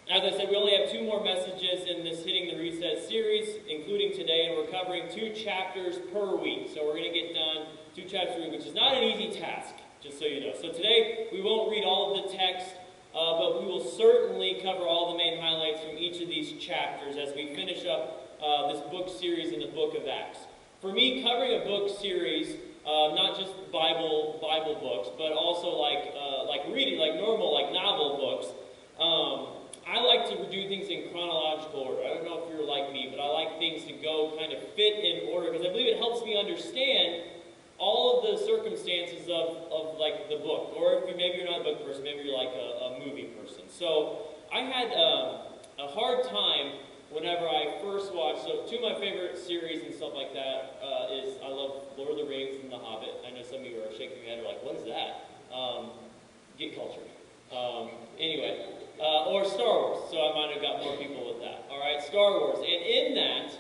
As I said, we only have 2 more messages in this Hitting the Reset series, including today, and we're covering 2 chapters per week. So we're going to get done 2 chapters a week, which is not an easy task, just so you know. So today, we won't read all of the text, but we will certainly cover all the main highlights from each of these chapters as we finish up this book series in the book of Acts. For me, covering a book series, not just Bible books, but also like reading, like normal, like novel books, I like to do things in chronological order. I don't know if you're like me, but I like things to go kind of fit in order because I believe it helps me understand all of the circumstances of like the book. Or if maybe you're not a book person, maybe you're like a movie person. So I had a hard time whenever I first watched. So 2 of my favorite series and stuff like that is I love Lord of the Rings and The Hobbit. I know some of you are shaking your head or like, what is that? Get cultured. Anyway. Or Star Wars, so I might have got more people with that. All right, Star Wars, and in that,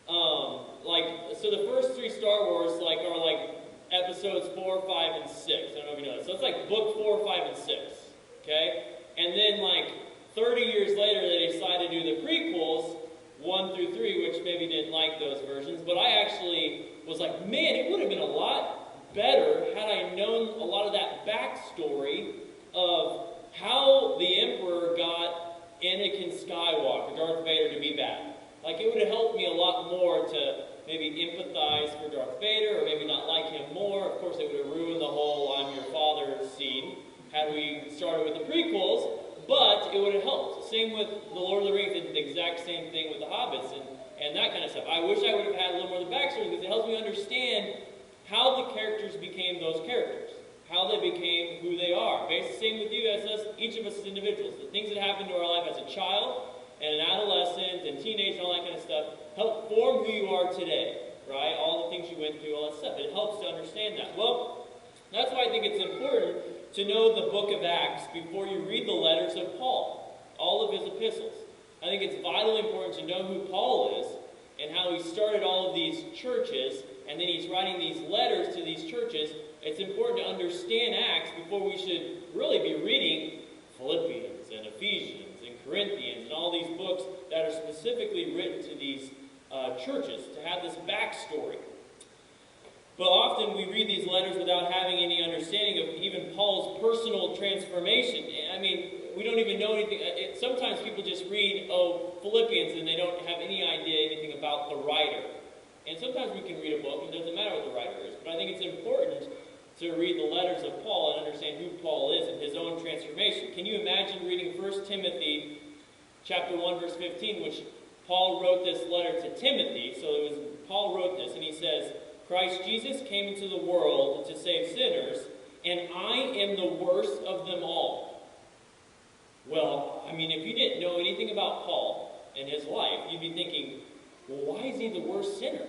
so the first 3 Star Wars are like episodes 4, 5, and 6. I don't know if you know that. So it's like book 4, 5, and 6. Okay, and then like 30 years later, they decided to do the prequels 1 through 3, which maybe didn't like those versions. But I actually was like, man, it would have been a lot better had I known a lot of that backstory of how the Emperor got Anakin Skywalker, Darth Vader, to be bad. Like, it would have helped me a lot more to maybe empathize for Darth Vader, or maybe not like him more. Of course, it would have ruined the whole I'm your father scene had we started with the prequels, but it would have helped. Same with The Lord of the Rings, did the exact same thing with the Hobbits and that kind of stuff. I wish I would have had a little more of the backstory because it helps me understand how the characters became those characters. How they became who they are. Basically, same with you as us, each of us as individuals. The things that happened to our life as a child, and an adolescent, and teenage, and all that kind of stuff, help form who you are today, right? All the things you went through, all that stuff. It helps to understand that. Well, that's why I think it's important to know the book of Acts before you read the letters of Paul, all of his epistles. I think it's vitally important to know who Paul is, and how he started all of these churches, and then he's writing these letters to these churches. It's important to understand Acts before we should really be reading Philippians and Ephesians and Corinthians and all these books that are specifically written to these churches, to have this backstory. But often we read these letters without having any understanding of even Paul's personal transformation. I mean, we don't even know anything. Sometimes people just read, Philippians, and they don't have any idea anything about the writer. And sometimes we can read a book, and it doesn't matter what the writer is. But I think it's important to read the letters of Paul and understand who Paul is and his own transformation. Can you imagine reading 1 Timothy chapter 1, verse 15, which Paul wrote this letter to Timothy. So Paul wrote this, and he says, Christ Jesus came into the world to save sinners, and I am the worst of them all. Well, I mean, if you didn't know anything about Paul and his life, you'd be thinking, well, why is he the worst sinner?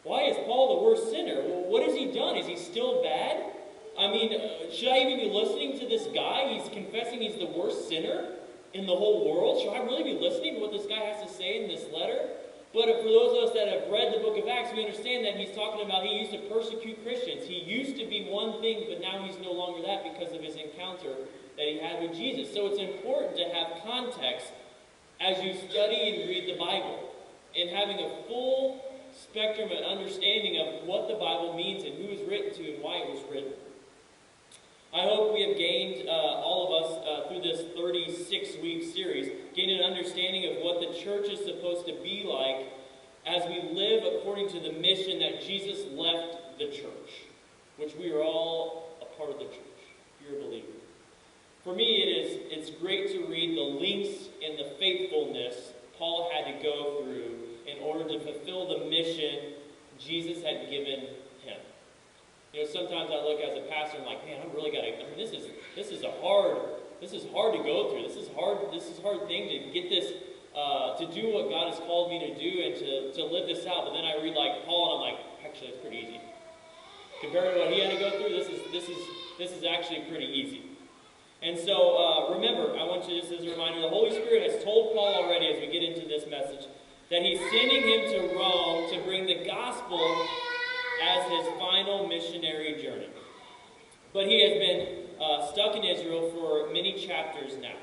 Why is Paul the worst sinner? Well, what has he done? Is he still bad? I mean, should I even be listening to this guy? He's confessing he's the worst sinner in the whole world. Should I really be listening to what this guy has to say in this letter? But for those of us that have read the book of Acts, we understand that he's talking about he used to persecute Christians. He used to be one thing, but now he's no longer that because of his encounter that he had with Jesus. So it's important to have context as you study and read the Bible, and having a full spectrum and understanding of what the Bible means and who it was written to and why it was written. I hope we have gained, all of us, through this 36-week series, gained an understanding of what the church is supposed to be like as we live according to the mission that Jesus left the church, which we are all a part of the church. If you're a believer. For me, it's great to read the links and the faithfulness Paul had to go through in order to fulfill the mission Jesus had given him. You know, sometimes I look as a pastor and I'm like, man, I really got to. I mean, this is hard to go through. This is a hard thing to get this, to do what God has called me to do and to live this out. But then I read like Paul and I'm like, actually, it's pretty easy. Compared to what he had to go through, this is actually pretty easy. And so remember, I want you, just as a reminder, the Holy Spirit has told Paul already as we get into this message that he's sending him to Rome to bring the gospel as his final missionary journey. But he has been stuck in Israel for many chapters now.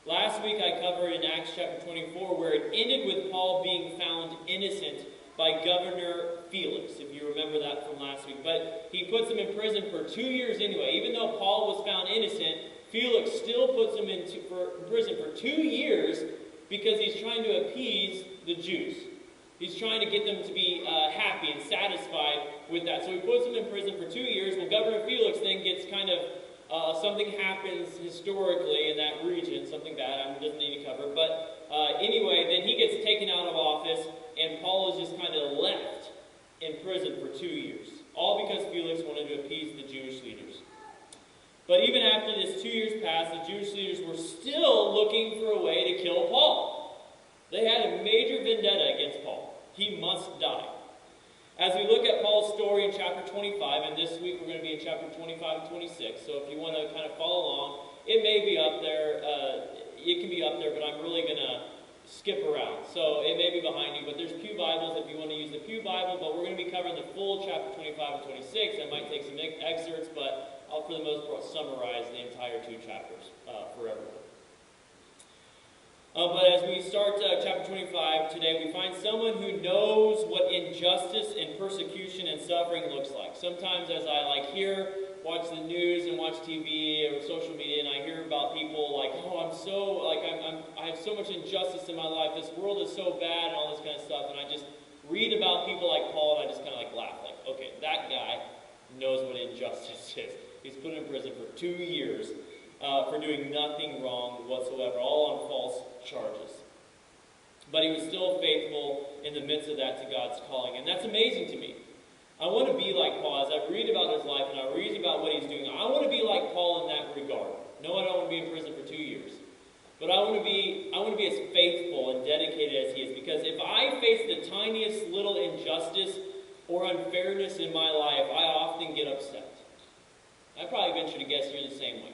Last week I covered in Acts chapter 24 where it ended with Paul being found innocent by Governor Felix, if you remember that from last week. But he puts him in prison for 2 years anyway. Even though Paul was found innocent, Felix still puts him in prison for 2 years because he's trying to appease the Jews. He's trying to get them to be happy and satisfied with that. So he puts him in prison for 2 years. Well, Governor Felix then gets kind of, something happens historically in that region, something bad, I doesn't need to cover. But anyway, then he gets taken out of office, and Paul is just kind of left in prison for 2 years. All because Felix wanted to appease the Jewish leaders. But even after this 2 years passed, the Jewish leaders were still looking for a way to kill Paul. They had a major vendetta against Paul. He must die. As we look at Paul's story in chapter 25, and this week we're going to be in chapter 25 and 26, so if you want to kind of follow along, it may be up there, it can be up there, but I'm really going to skip around. So it may be behind you, but there's Pew Bibles if you want to use the Pew Bible, but we're going to be covering the full chapter 25 and 26. I might take some excerpts, but I'll for the most part summarize the entire 2 chapters for everyone. But as we start chapter 25 today, we find someone who knows what injustice and persecution and suffering looks like. Sometimes as I watch the news and watch TV or social media, and I hear about people like, oh, I have so much injustice in my life. This world is so bad and all this kind of stuff. And I just read about people like Paul, and I just kind of laugh. Like, okay, that guy knows what injustice is. He's put in prison for 2 years. For doing nothing wrong whatsoever, all on false charges. But he was still faithful in the midst of that to God's calling. And that's amazing to me. I want to be like Paul. As I read about his life and I read about what he's doing, I want to be like Paul in that regard. No, I don't want to be in prison for 2 years. But I want to be as faithful and dedicated as he is. Because if I face the tiniest little injustice or unfairness in my life, I often get upset. I probably venture to guess you're the same way.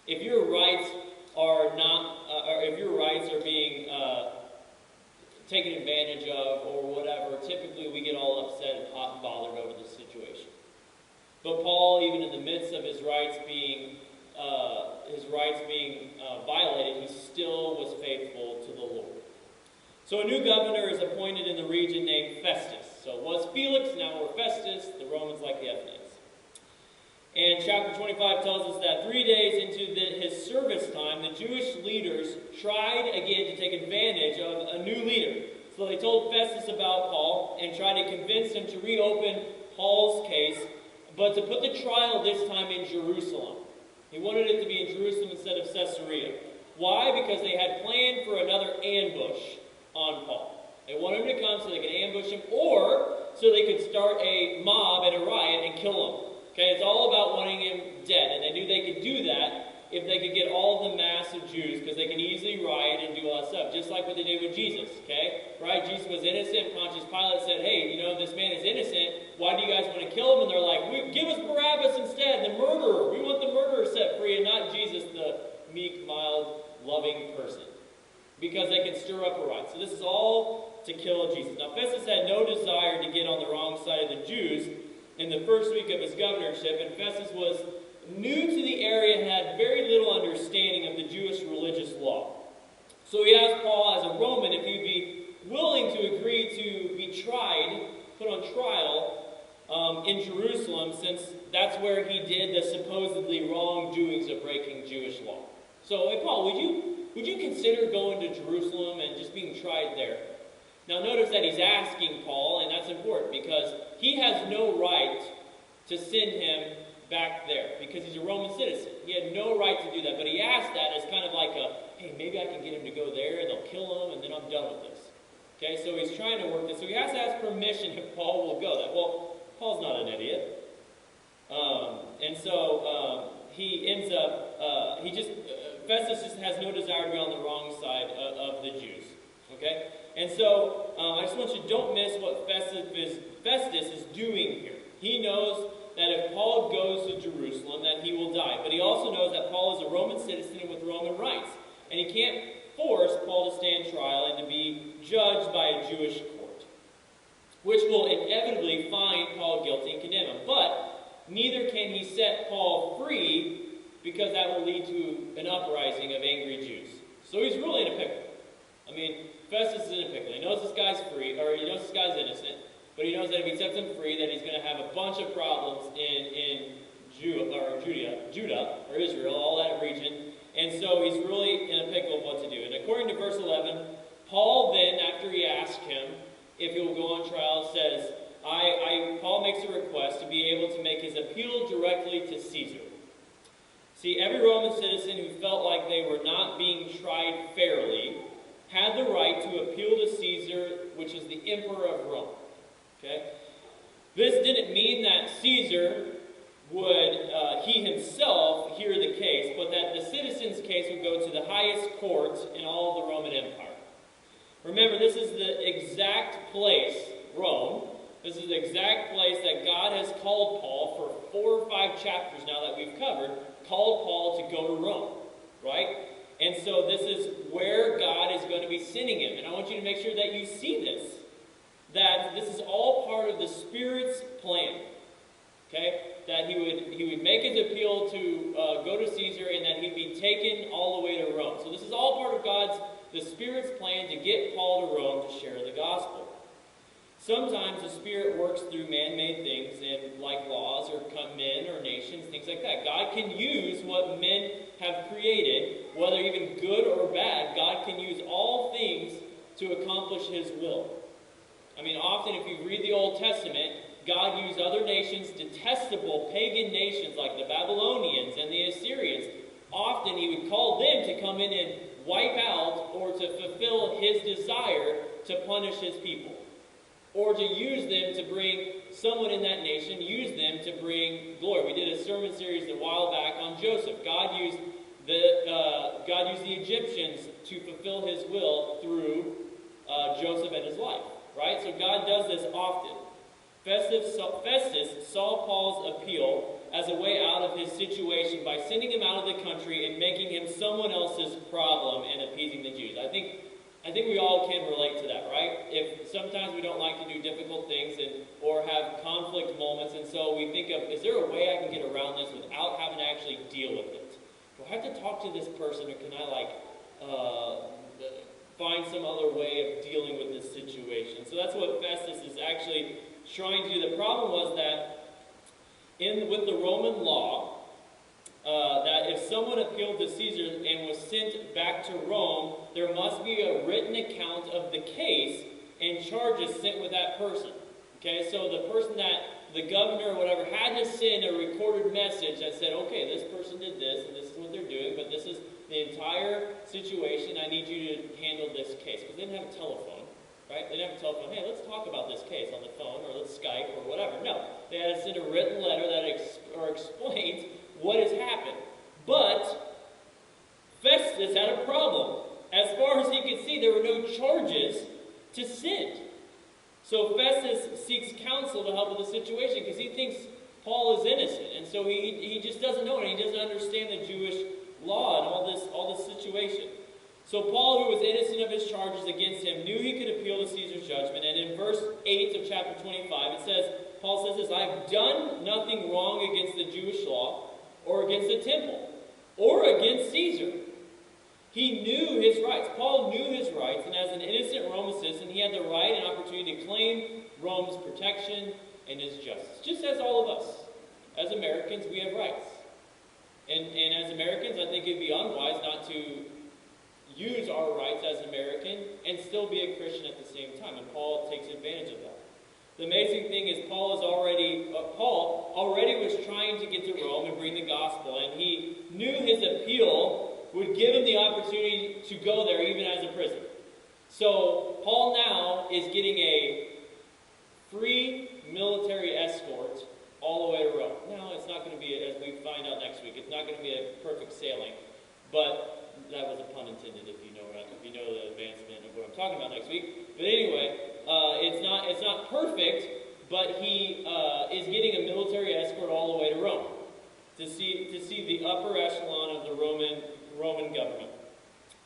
If your rights are being taken advantage of or whatever, typically we get all upset and hot and bothered over the situation. But Paul, even in the midst of his rights being violated, he still was faithful to the Lord. So a new governor is appointed in the region named Festus. So it was Felix, now we're Festus. The Romans like the F names. And chapter 25 tells us that 3 days into his service time, the Jewish leaders tried again to take advantage of a new leader. So they told Festus about Paul and tried to convince him to reopen Paul's case, but to put the trial this time in Jerusalem. He wanted it to be in Jerusalem instead of Caesarea. Why? Because they had planned for another ambush on Paul. They wanted him to come so they could ambush him, or so they could start a mob and a riot and kill him. Okay, it's all about wanting him dead, and they knew they could do that if they could get all of the mass of Jews, because they can easily riot and do all that stuff, just like what they did with Jesus, okay? Right? Jesus was innocent. Pontius Pilate said, hey, this man is innocent. Why do you guys want to kill him? And they're like, give us Barabbas instead, the murderer. We want the murderer set free, and not Jesus, the meek, mild, loving person. Because they can stir up a riot. So this is all to kill Jesus. Now, Festus had no desire to get on the wrong side of the Jews in the first week of his governorship, and Festus was new to the area and had very little understanding of the Jewish religious law. So he asked Paul, as a Roman, if he'd be willing to agree to be put on trial in Jerusalem, since that's where he did the supposedly wrongdoings of breaking Jewish law. So, hey Paul, would you consider going to Jerusalem and just being tried there? Now notice that he's asking Paul, and that's important because he has no right to send him back there because he's a Roman citizen. He had no right to do that, but he asked that as kind of like hey, maybe I can get him to go there and they'll kill him and then I'm done with this. Okay, so he's trying to work this. So he has to ask permission if Paul will go. Well, Paul's not an idiot. And so he ends up, Festus just has no desire to be on the wrong side of the Jews. Okay? And so, I just want you to don't miss what Festus is doing here. He knows that if Paul goes to Jerusalem, that he will die. But he also knows that Paul is a Roman citizen with Roman rights. And he can't force Paul to stand trial and to be judged by a Jewish court, which will inevitably find Paul guilty and condemn him. But neither can he set Paul free, because that will lead to an uprising of angry Jews. So he's really in a pickle. I mean, Festus is in a pickle. He knows this guy's free, or he knows this guy's innocent, but he knows that if he sets him free, that he's going to have a bunch of problems in Judah, or Israel, all that region. And so he's really in a pickle of what to do. And according to verse 11, Paul then, after he asked him if he will go on trial, says, Paul makes a request to be able to make his appeal directly to Caesar. See, every Roman citizen who felt like they were not being tried fairly had the right to appeal to Caesar, which is the emperor of Rome. Okay? This didn't mean that Caesar would, he himself, hear the case, but that the citizen's case would go to the highest court in all of the Roman Empire. Remember, this is the exact place, Rome, this is the exact place that God has called Paul for 4 or 5 chapters now that we've covered, called Paul to go to Rome, right? And so this is where God is going to be sending him. And I want you to make sure that you see this, that this is all part of the Spirit's plan, okay? That he would make his appeal to go to Caesar, and that he'd be taken all the way to Rome. So this is all part of the Spirit's plan to get Paul to Rome to share the gospel. Sometimes the Spirit works through man-made things, and like laws or men or nations, things like that. God can use what men have created, whether even good or bad. God can use all things to accomplish His will. I mean, often if you read the Old Testament, God used other nations, detestable pagan nations like the Babylonians and the Assyrians. Often He would call them to come in and wipe out, or to fulfill His desire to punish His people. Or to use them to bring someone in that nation, use them to bring glory. We did a sermon series a while back on Joseph. God used the Egyptians to fulfill His will through Joseph and his life. Right? So God does this often. Festus saw Paul's appeal as a way out of his situation by sending him out of the country and making him someone else's problem and appeasing the Jews. I think we all can relate to that, right? If sometimes we don't like to do difficult things or have conflict moments, and so we think of, is there a way I can get around this without having to actually deal with it? Do I have to talk to this person, or can I find some other way of dealing with this situation? So that's what Festus is actually trying to do. The problem was that with the Roman law, that if someone appealed to Caesar and was sent back to Rome, there must be a written account of the case and charges sent with that person. Okay, so the person that the governor or whatever had to send a recorded message that said, okay, this person did this, and this is what they're doing, but this is the entire situation. I need you to handle this case. Because they didn't have a telephone, right? They didn't have a telephone. Hey, let's talk about this case on the phone, or let's Skype, or whatever. No, they had to send a written letter that explained what has happened. But Festus had a problem. As far as he could see, there were no charges to send. So Festus seeks counsel to help with the situation because he thinks Paul is innocent. And so he just doesn't know it. He doesn't understand the Jewish law and all this situation. So Paul, who was innocent of his charges against him, knew he could appeal to Caesar's judgment. And in verse 8 of chapter 25, Paul says this, I have done nothing wrong against the Jewish law, or against the temple, or against Caesar. He knew his rights. Paul knew his rights, and as an innocent Roman citizen, he had the right and opportunity to claim Rome's protection and his justice. Just as all of us. As Americans, we have rights. And as Americans, I think it'd be unwise not to use our rights as American and still be a Christian at the same time. And Paul takes advantage of that. The amazing thing is Paul already was trying to get to Rome and bring the gospel, and he knew his appeal would give him the opportunity to go there even as a prisoner. So Paul now is getting a free military escort all the way to Rome. Now, it's not going to be, as we find out next week, it's not going to be a perfect sailing, but that was a pun intended if you know the advancement of what I'm talking about next week. But anyway, it's not perfect, but he is getting a military escort all the way to Rome to see the upper echelon of the Roman government.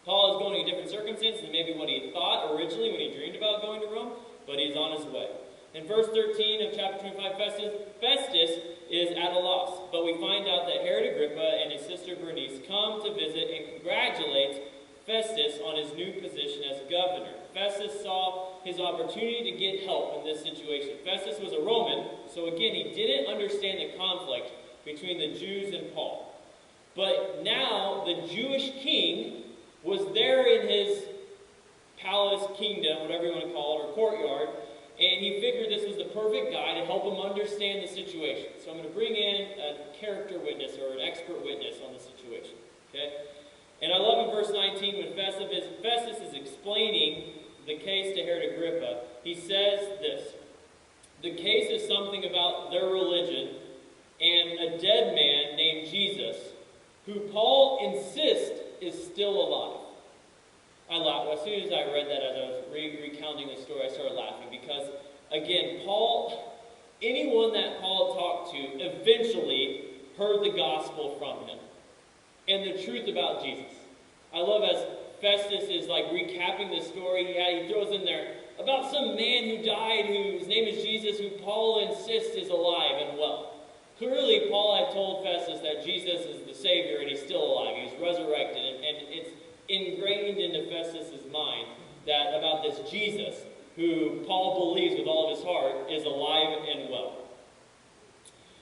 Paul is going in different circumstances than maybe what he thought originally when he dreamed about going to Rome, but he's on his way. In verse 13 of chapter 25, Festus is at a loss, but we find out that Herod Agrippa and his sister Bernice come to visit and congratulate Festus position as governor. Festus saw his opportunity to get help in this situation. Festus was a Roman, so again, he didn't understand the conflict between the Jews and Paul. But now the Jewish king was there in his palace, kingdom, whatever you want to call it, or courtyard, and he figured this was the perfect guy to help him understand the situation. So I'm going to bring in a character witness or an expert witness on the situation. Okay? And I love in verse 19 when Festus is explaining the case to Herod Agrippa, he says this: the case is something about their religion and a dead man named Jesus, who Paul insists is still alive. I laughed. As soon as I read that, as I was recounting the story, I started laughing because, again, anyone that Paul talked to eventually heard the gospel from him and the truth about Jesus. I love as Festus is like recapping the story he throws in there about some man who died, whose name is Jesus, who Paul insists is alive and well. Clearly, Paul had told Festus that Jesus is the Savior and he's still alive. He's resurrected, and it's ingrained into Festus' mind that about this Jesus, who Paul believes with all of his heart, is alive and well.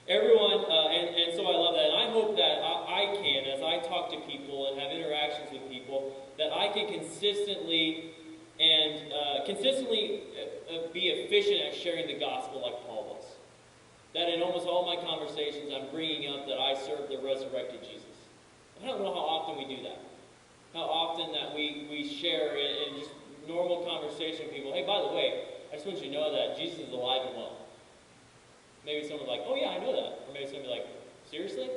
Everyone, and so I love that, and I hope that I can, as I talk to people and have interactions with people, that I can consistently be efficient at sharing the gospel like Paul was. That in almost all my conversations, I'm bringing up that I serve the resurrected Jesus. I don't know how often we do that. How often that we share in just normal conversation with people, hey, by the way, I just want you to know that Jesus is alive and well. Maybe someone's like, oh yeah, I know that. Or maybe somebody like, seriously?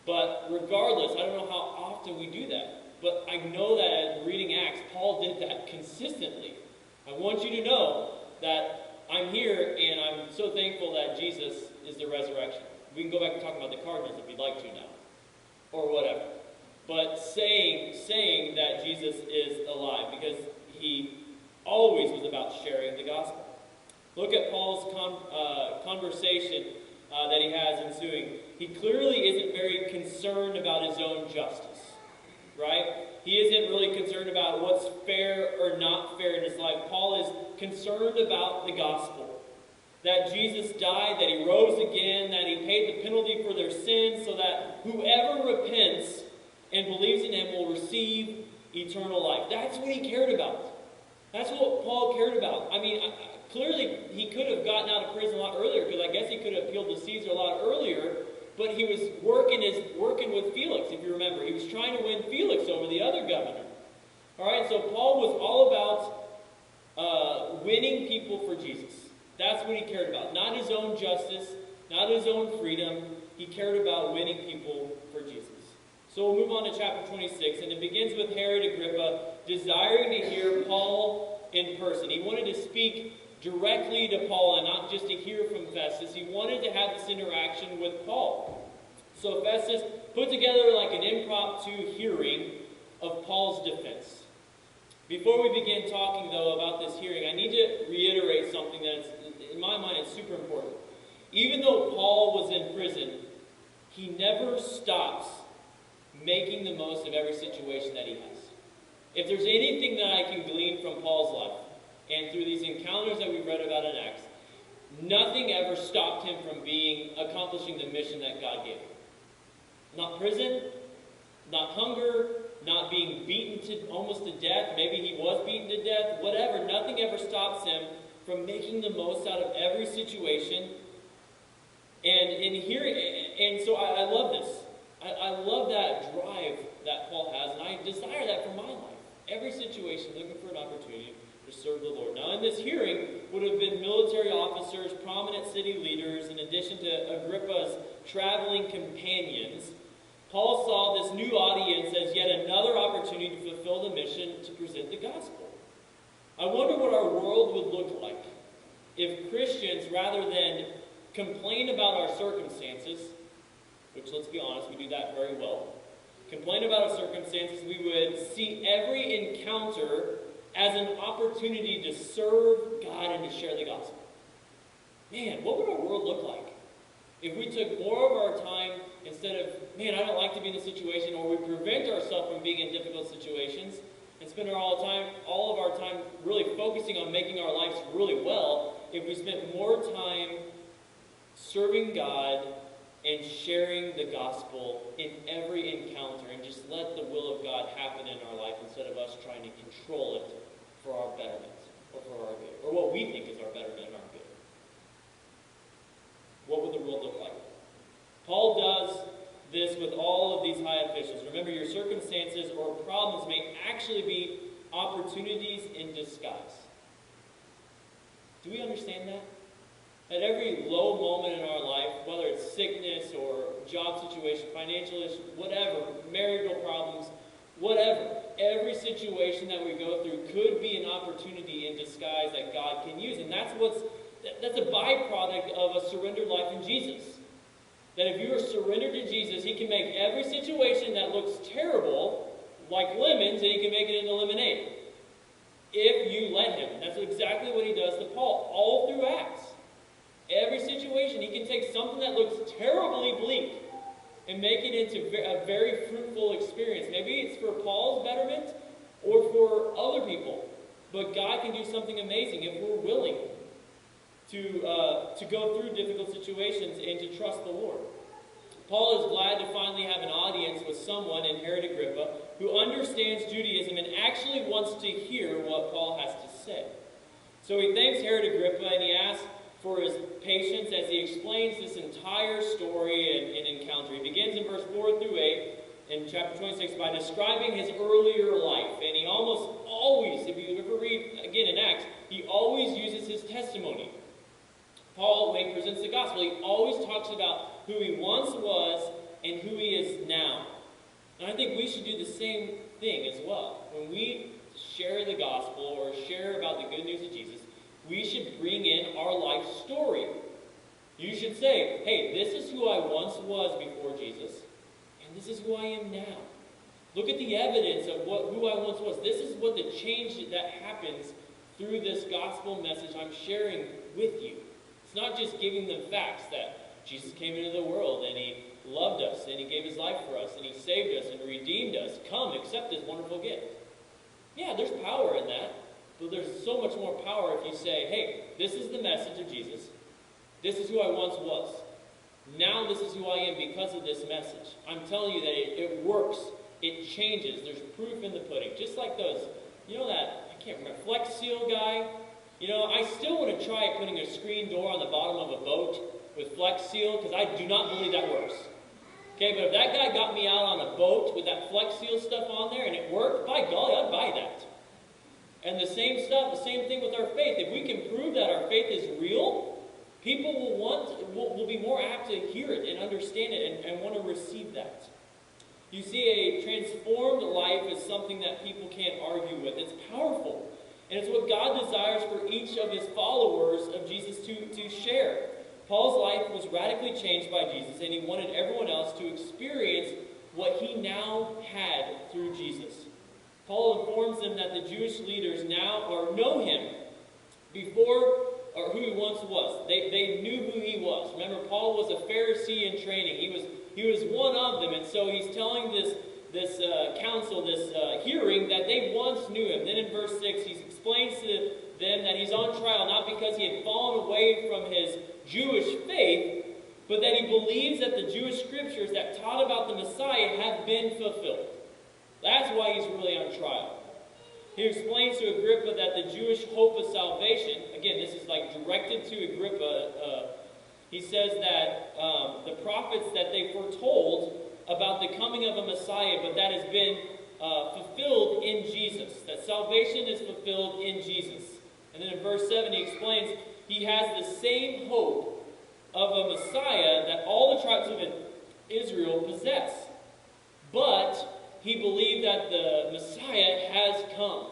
But regardless, I don't know how often we do that. But I know that in reading Acts, Paul did that consistently. I want you to know that I'm here and I'm so thankful that Jesus is the resurrection. We can go back and talk about the Cardinals if you'd like to now. Or whatever. But saying that Jesus is alive, because he always was about sharing the gospel. Look at Paul's conversation that he has ensuing. He clearly isn't very concerned about his own justice, right? He isn't really concerned about what's fair or not fair in his life. Paul is concerned about the gospel. That Jesus died, that he rose again, that he paid the penalty for their sins, so that whoever repents and believes in him will receive eternal life. That's what he cared about. That's what Paul cared about. I mean, clearly he could have gotten out of prison a lot earlier, because I guess he could have appealed to Caesar a lot earlier, but he was working with Felix, if you remember. He was trying to win Felix over the other governor. All right, so Paul was all about winning people for Jesus. That's what he cared about. Not his own justice, not his own freedom. He cared about winning people for Jesus. So we'll move on to chapter 26, and it begins with Herod Agrippa desiring to hear Paul in person. He wanted to speak directly to Paul and not just to hear from Festus. He wanted to have this interaction with Paul. So Festus put together like an impromptu hearing of Paul's defense. Before we begin talking, though, about this hearing, I need to reiterate something that is, in my mind, is super important. Even though Paul was in prison, he never stops making the most of every situation that he has. If there's anything that I can glean from Paul's life, and through these encounters that we've read about in Acts, nothing ever stopped him from accomplishing the mission that God gave him. Not prison, not hunger, not being beaten almost to death. Maybe he was beaten to death, whatever. Nothing ever stops him from making the most out of every situation. And so I love this. I love that drive that Paul has, and I desire that for my life. Every situation, looking for an opportunity to serve the Lord. Now, in this hearing would have been military officers, prominent city leaders, in addition to Agrippa's traveling companions. Paul saw this new audience as yet another opportunity to fulfill the mission to present the gospel. I wonder what our world would look like if Christians, rather than complain about our circumstances, which, let's be honest, we do that very well, complain about our circumstances, we would see every encounter as an opportunity to serve God and to share the gospel. Man, what would our world look like if we took more of our time, instead of, man, I don't like to be in this situation, or we prevent ourselves from being in difficult situations, and spend all of our time really focusing on making our lives really well if we spent more time serving God and sharing the gospel in every encounter, and just let the will of God happen in our life instead of us trying to control it for our betterment or for our good, or what we think is our betterment and our good. What would the world look like? Paul does this with all of these high officials. Remember, your circumstances or problems may actually be opportunities in disguise. Do we understand that? At every low moment in our life, whether it's sickness or job situation, financial issue, whatever, marital problems, whatever, every situation that we go through could be an opportunity in disguise that God can use. And that's a byproduct of a surrendered life in Jesus. That if you are surrendered to Jesus, He can make every situation that looks terrible like lemons, and He can make it into lemonade. If you let Him. That's exactly what He does to Paul all through Acts. Every situation, He can take something that looks terribly bleak and make it into a very fruitful experience. Maybe it's for Paul's betterment or for other people. But God can do something amazing if we're willing to go through difficult situations and to trust the Lord. Paul is glad to finally have an audience with someone in Herod Agrippa who understands Judaism and actually wants to hear what Paul has to say. So he thanks Herod Agrippa and he asks for his patience as he explains this entire story and encounter. He begins in verse 4 through 8 in chapter 26 by describing his earlier life. And he almost always, if you ever read again in Acts, he always uses his testimony. Paul, when he presents the gospel, he always talks about who he once was and who he is now. And I think we should do the same thing as well. When we share the gospel or share about the good news of Jesus, we should bring in our life story. You should say, hey, this is who I once was before Jesus, and this is who I am now. Look at the evidence of who I once was. This is what the change that happens through this gospel message I'm sharing with you. It's not just giving them facts that Jesus came into the world and He loved us and He gave His life for us and He saved us and redeemed us. Come, accept this wonderful gift. Yeah, there's power in that. But there's so much more power if you say, hey, this is the message of Jesus. This is who I once was. Now this is who I am because of this message. I'm telling you that it works. It changes. There's proof in the pudding. Just like those, you know that, I can't remember, Flex Seal guy? You know, I still want to try putting a screen door on the bottom of a boat with Flex Seal because I do not believe that works. Okay, but if that guy got me out on a boat with that Flex Seal stuff on there and it worked, by golly, I'd buy that. And the same stuff, the same thing with our faith. If we can prove that our faith is real, people will be more apt to hear it and understand it and want to receive that. You see, a transformed life is something that people can't argue with. It's powerful. And it's what God desires for each of His followers of Jesus to share. Paul's life was radically changed by Jesus, and he wanted everyone else to experience what he now had through Jesus. Paul informs them that the Jewish leaders now know him before, or who he once was. They knew who he was. Remember, Paul was a Pharisee in training. He was one of them, and so he's telling this council, this hearing, that they once knew him. Then in verse 6, he explains to them that he's on trial not because he had fallen away from his Jewish faith, but that he believes that the Jewish scriptures that taught about the Messiah have been fulfilled. That's why he's really on trial. He explains to Agrippa that the Jewish hope of salvation, again, this is like directed to Agrippa, he says that the prophets that they foretold about the coming of a Messiah, but that has been fulfilled in Jesus. That salvation is fulfilled in Jesus. And then in verse 7 he explains he has the same hope of a Messiah that all the tribes of Israel possess. But he believed that the Messiah has come.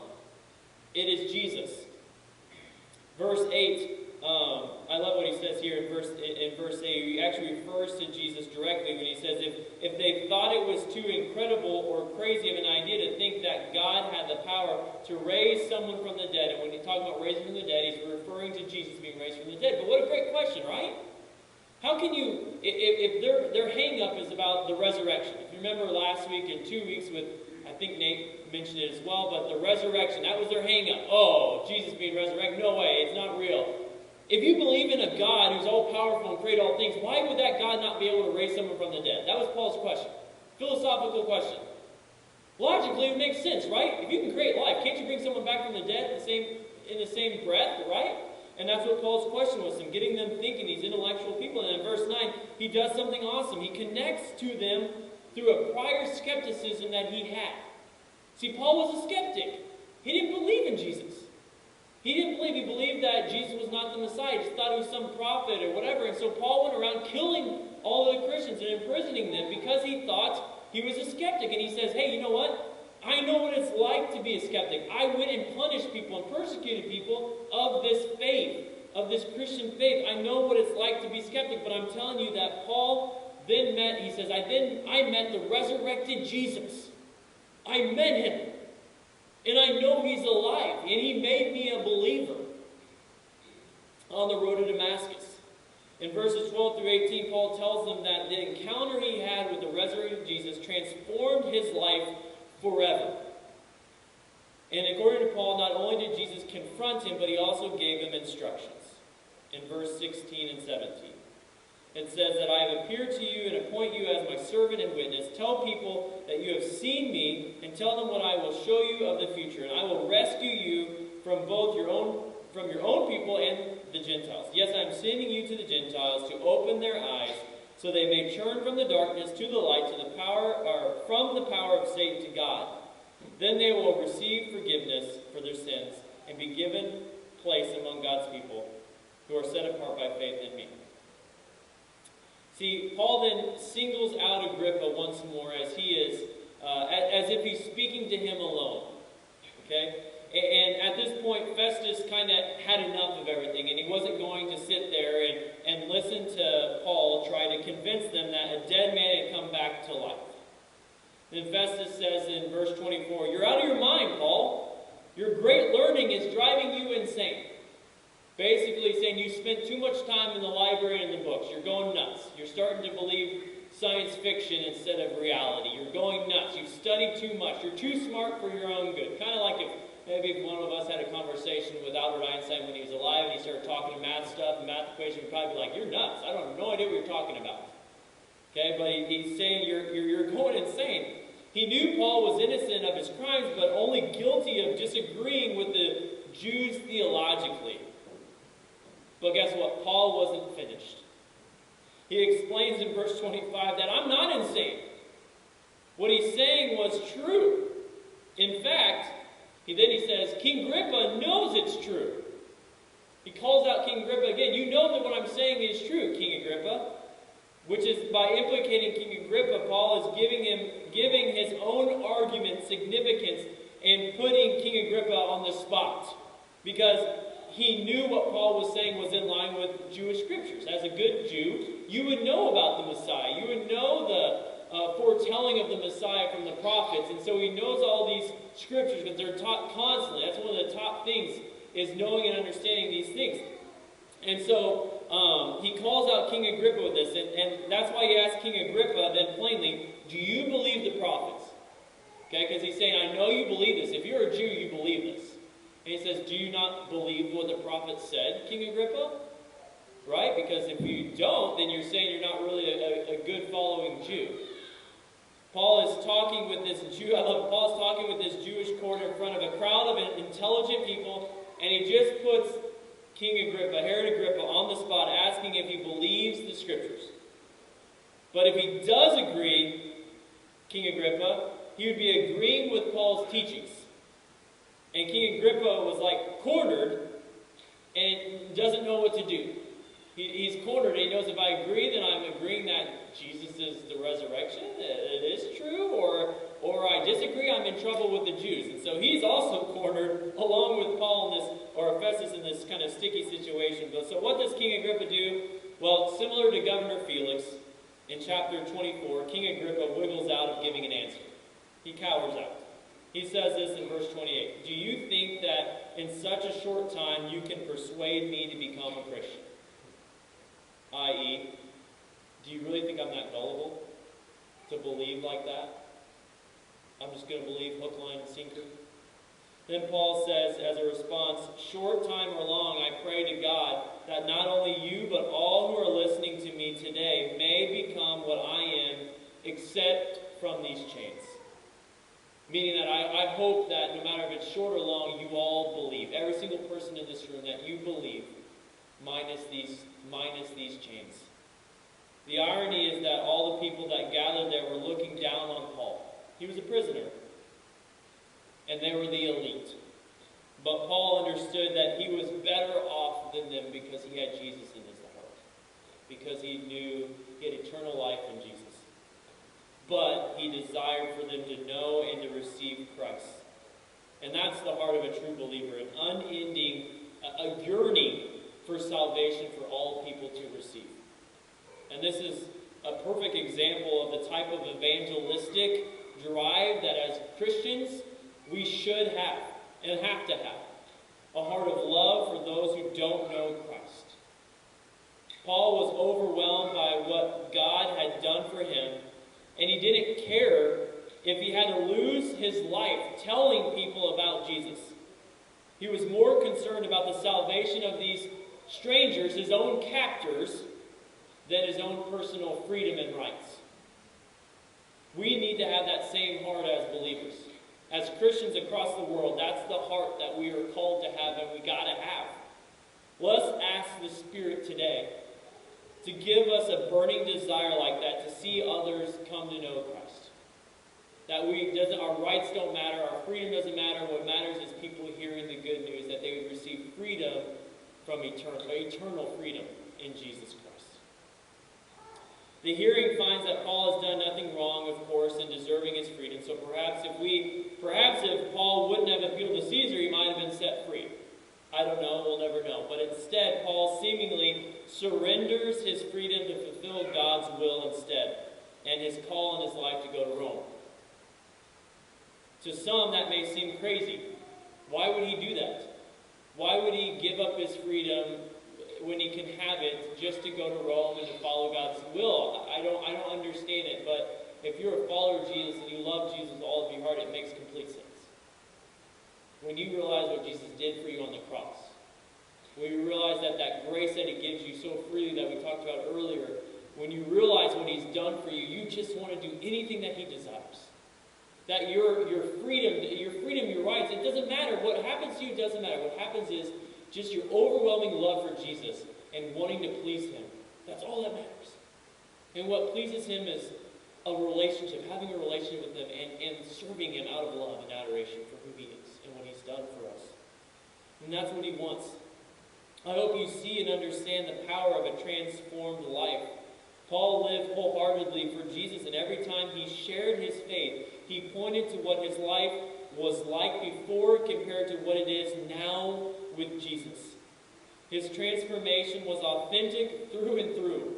It is Jesus. Verse 8, I love what he says here in verse 8. He actually refers to Jesus directly when he says, if they thought it was too incredible or crazy of an idea to think that God had the power to raise someone from the dead, and when he's talking about raising from the dead, he's referring to Jesus being raised from the dead. But what a great question, right? How can you, if their hang-up is about the resurrection. If you remember last week and 2 weeks with, I think Nate mentioned it as well, but the resurrection, that was their hang-up. Oh, Jesus being resurrected, no way, it's not real. If you believe in a God who's all-powerful and create all things, why would that God not be able to raise someone from the dead? That was Paul's question. Philosophical question. Logically, it makes sense, right? If you can create life, can't you bring someone back from the dead in the same breath, right? And that's what Paul's question was, him getting them thinking, these intellectual people. And in verse 9, he does something awesome. He connects to them through a prior skepticism that he had. See, Paul was a skeptic. He didn't believe in Jesus. He believed that Jesus was not the Messiah. He just thought he was some prophet or whatever. And so Paul went around killing all of the Christians and imprisoning them because he thought he was a skeptic. And he says, hey, you know what? I know what it's like to be a skeptic. I went and punished people and persecuted people of this faith, of this Christian faith. I know what it's like to be skeptic, but I'm telling you that Paul then met, he says, I met the resurrected Jesus. I met him. And I know he's alive. And he made me a believer on the road to Damascus. In verses 12 through 18, Paul tells them that the encounter he had with the resurrected Jesus transformed his life forever. And according to Paul, not only did Jesus confront him, but he also gave him instructions. In verse 16 and 17. It says that I have appeared to you and appoint you as my servant and witness. Tell people that you have seen me, and tell them what I will show you of the future. And I will rescue you from both your own people and the Gentiles. Yes, I am sending you to the Gentiles to open their eyes, so they may turn from the darkness to the light, from the power of Satan to God. Then they will receive forgiveness for their sins and be given place among God's people who are set apart by faith in me. See, Paul then singles out Agrippa once more as he is, as if he's speaking to him alone. Okay? And at this point, Festus kind of had enough of everything, and he wasn't going to sit there and listen to Paul try to convince them that a dead man had come back to life. Then Festus says in verse 24, "You're out of your mind, Paul. Your great learning is driving you insane." Basically saying you spent too much time in the library and in the books. You're going nuts. You're starting to believe science fiction instead of reality. You're going nuts. You've studied too much. You're too smart for your own good. Kind of like if maybe one of us had a conversation with Albert Einstein when he was alive and he started talking math stuff and math equations, we'd probably be like, "You're nuts. I don't have no idea what you're talking about." Okay, but he's saying you're going insane. He knew Paul was innocent of his crimes, but only guilty of disagreeing with the Jews theologically. But guess what? Paul wasn't finished. He explains in verse 25 that I'm not insane. What he's saying was true. In fact, he says, King Agrippa knows it's true. He calls out King Agrippa again. You know that what I'm saying is true, King Agrippa. Which is, by implicating King Agrippa, Paul is giving his own argument significance and putting King Agrippa on the spot. Because he knew what Paul was saying was in line with Jewish scriptures. As a good Jew, you would know about the Messiah. You would know the foretelling of the Messiah from the prophets. And so he knows all these scriptures because they're taught constantly. That's one of the top things, is knowing and understanding these things. And so he calls out King Agrippa with this. And that's why he asks King Agrippa then plainly, do you believe the prophets? Okay, because he's saying, I know you believe this. If you're a Jew, you believe this. And he says, do you not believe what the prophets said, King Agrippa? Right? Because if you don't, then you're saying you're not really a good following Jew. Paul is talking with this Jew. I love it. Paul's talking with this Jewish court in front of a crowd of intelligent people, and he just puts King Agrippa, Herod Agrippa, on the spot, asking if he believes the scriptures. But if he does agree, King Agrippa, he would be agreeing with Paul's teachings. And King Agrippa was like cornered and doesn't know what to do. He's cornered and he knows if I agree, then I'm agreeing that Jesus is the resurrection. It is true. Or I disagree, I'm in trouble with the Jews. And so he's also cornered along with Paul in this, or Festus in this kind of sticky situation. So what does King Agrippa do? Well, similar to Governor Felix, in chapter 24, King Agrippa wiggles out of giving an answer. He cowers out. He says this in verse 28. Do you think that in such a short time you can persuade me to become a Christian? I.e., do you really think I'm that gullible to believe like that? I'm just going to believe hook, line, and sinker. Then Paul says, as a response, short time or long, I pray to God that not only you, but all who are listening to me today may become what I am, except from these chains. Meaning that I hope that no matter if it's short or long, you all believe. Every single person in this room, that you believe, minus these chains. The irony is that all the people that gathered there were looking down on Paul. He was a prisoner. And they were the elite. But Paul understood that he was better off than them because he had Jesus in his heart. Because he knew he had eternal life in Jesus. But he desired for them to know and to receive Christ. And that's the heart of a true believer. An unending, a yearning for salvation for all people to receive. And this is a perfect example of the type of evangelistic drive that as Christians we should have and have to have. A heart of love for those who don't know Christ. Paul was overwhelmed by what God had done for him, and he didn't care if he had to lose his life telling people about Jesus. He was more concerned about the salvation of these strangers, his own captors, than his own personal freedom and rights. We need to have that same heart as believers. As Christians across the world, that's the heart that we are called to have and we got to have. Let's ask the Spirit today to give us a burning desire like that to see others come to know Christ. That our rights don't matter, our freedom doesn't matter. What matters is people hearing the good news, that they would receive freedom from eternal freedom in Jesus Christ. The hearing finds that Paul has done nothing wrong, of course, in deserving his freedom. So perhaps if Paul wouldn't have appealed to Caesar, he might have been set free. I don't know, we'll never know. But instead, Paul seemingly surrenders his freedom to fulfill God's will instead, and his call in his life to go to Rome. To some, that may seem crazy. Why would he do that? Why would he give up his freedom when he can have it just to go to Rome and to follow God's will? I don't understand it, but if you're a follower of Jesus and you love Jesus with all of your heart, it makes complete sense. When you realize what Jesus did for you on the cross, when you realize that grace that he gives you so freely that we talked about earlier, when you realize what he's done for you, you just want to do anything that he desires. That your freedom, your rights, it doesn't matter. What happens to you doesn't matter. What happens is just your overwhelming love for Jesus and wanting to please him. That's all that matters. And what pleases him is a relationship, having a relationship with him and serving him out of love and adoration for who he is and what he's done for us. And that's what he wants. I hope you see and understand the power of a transformed life. Paul lived wholeheartedly for Jesus, and every time he shared his faith, he pointed to what his life was like before compared to what it is now with Jesus. His transformation was authentic through and through.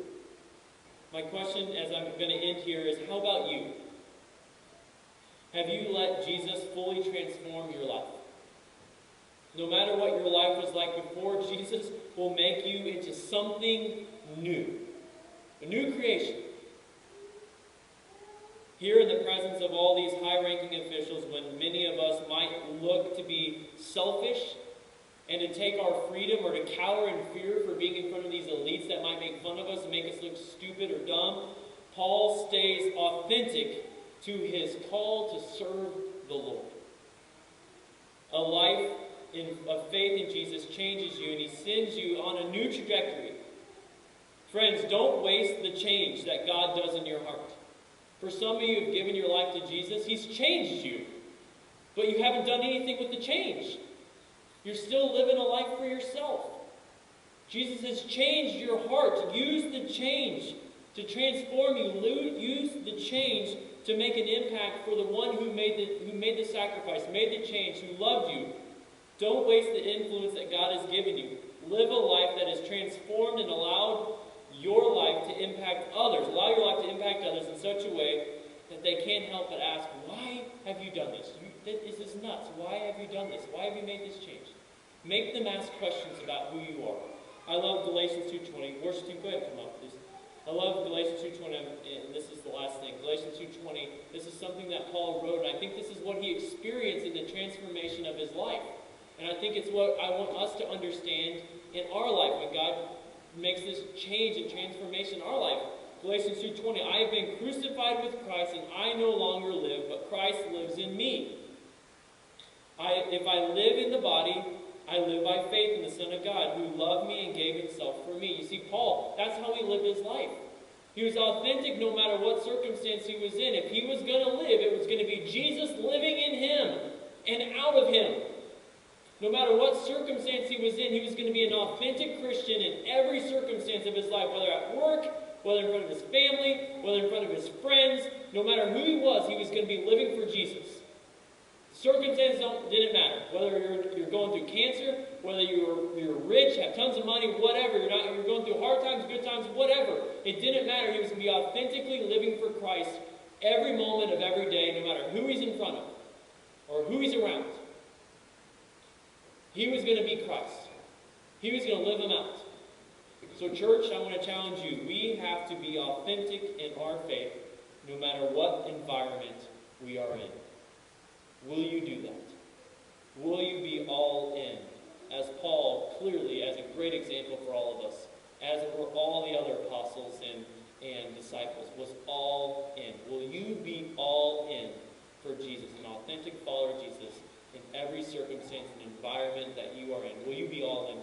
My question as I'm going to end here is, how about you? Have you let Jesus fully transform your life? No matter what your life was like before, Jesus will make you into something new. A new creation. Here in the presence of all these high-ranking officials, when many of us might look to be selfish and to take our freedom or to cower in fear for being in front of these elites that might make fun of us and make us look stupid or dumb, Paul stays authentic to his call to serve the Lord. A life of faith in Jesus changes you, and he sends you on a new trajectory. Friends, don't waste the change that God does in your heart. For some of you who have given your life to Jesus, he's changed you. But you haven't done anything with the change. You're still living a life for yourself. Jesus has changed your heart. Use the change to transform you. Use the change to make an impact for the one who made the sacrifice, made the change, who loved you. Don't waste the influence that God has given you. Live a life that is transformed and allowed your life to impact others. Allow your life to impact others in such a way that they can't help but ask, why have you done this? This is nuts. Why have you done this? Why have you made this change? Make them ask questions about who you are. I love Galatians 2:20. Worship team, go ahead and come up, please. I love Galatians 2:20, and this is the last thing. Galatians 2:20, this is something that Paul wrote, and I think this is what he experienced in the transformation of his life. And I think it's what I want us to understand in our life when God makes this change and transformation in our life. Galatians 2:20, I have been crucified with Christ, and I no longer live, but Christ lives in me. If I live in the body, I live by faith in the Son of God, who loved me and gave himself for me. You see, Paul, that's how he lived his life. He was authentic no matter what circumstance he was in. If he was going to live, it was going to be Jesus living in him and out of him. No matter what circumstance he was in, he was going to be an authentic Christian in every circumstance of his life, whether at work, whether in front of his family, whether in front of his friends. No matter who he was going to be living for Jesus. Circumstances didn't matter. Whether you're going through cancer, whether you're rich, have tons of money, whatever. You're going through hard times, good times, whatever. It didn't matter. He was going to be authentically living for Christ every moment of every day, no matter who he's in front of or who he's around. He was going to be Christ. He was going to live him out. So church, I want to challenge you. We have to be authentic in our faith no matter what environment we are in. Will you do that? Will you be all in? As Paul, clearly, as a great example for all of us, as were all the other apostles and disciples, was all in. Will you be all in for Jesus, an authentic follower of Jesus in every circumstance and environment that you are in? Will you be all in